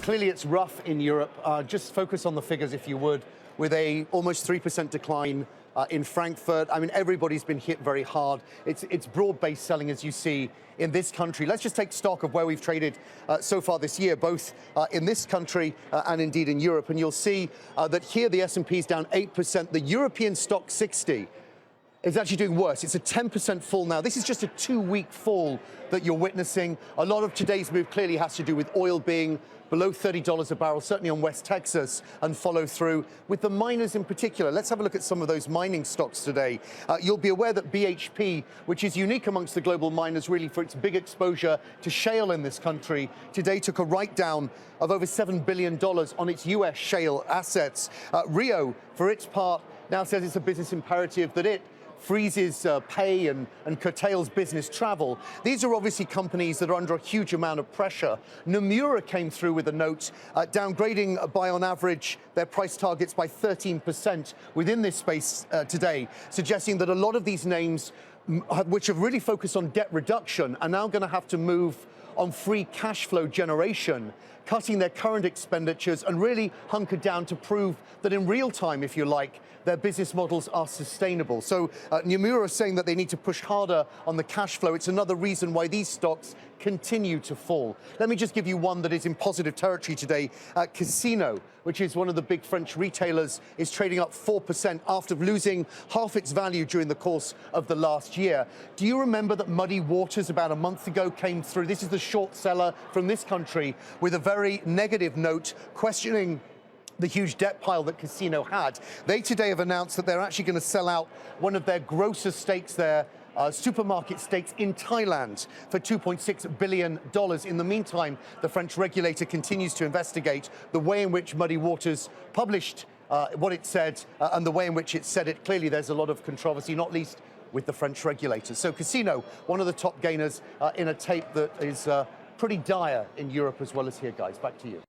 clearly it's rough in Europe. Just focus on the figures, if you would, with a almost 3% decline in Frankfurt. I mean, everybody's been hit very hard. It's broad-based selling, as you see in this country. Let's just take stock of where we've traded so far this year, both in this country and indeed in Europe. And you'll see that here the S&P is down 8%. The European stock 60 is actually doing worse. It's a 10% fall now. This is just a 2-week fall that you're witnessing. A lot of today's move clearly has to do with oil being below $30 a barrel, certainly on West Texas, and follow through with the miners in particular. Let's have a look at some of those mining stocks today. You'll be aware that BHP, which is unique amongst the global miners really for its big exposure to shale in this country, today took a write-down of over $7 billion on its US shale assets. Rio, for its part, now says it's a business imperative that it freezes pay and curtails business travel. These are obviously companies that are under a huge amount of pressure. Nomura came through with a note downgrading by, on average, their price targets by 13% within this space today, suggesting that a lot of these names, which have really focused on debt reduction, are now going to have to move on free cash flow generation, cutting their current expenditures and really hunker down to prove that in real time, if you like, their business models are sustainable. So Nomura is saying that they need to push harder on the cash flow. It's another reason why these stocks continue to fall. Let me just give you one that is in positive territory today. Casino, which is one of the big French retailers, is trading up 4% after losing half its value during the course of the last year. Do you remember that Muddy Waters about a month ago came through? This is the short seller from this country with a very negative note questioning the huge debt pile that Casino had. They today have announced that they're actually going to sell out one of their grocer stakes, their supermarket stakes in Thailand, for $2.6 billion. In the meantime, the French regulator continues to investigate the way in which Muddy Waters published what it said and the way in which it said it. Clearly, there's a lot of controversy, not least with the French regulators. So Casino, one of the top gainers in a tape that is pretty dire in Europe as well as here, guys. Back to you.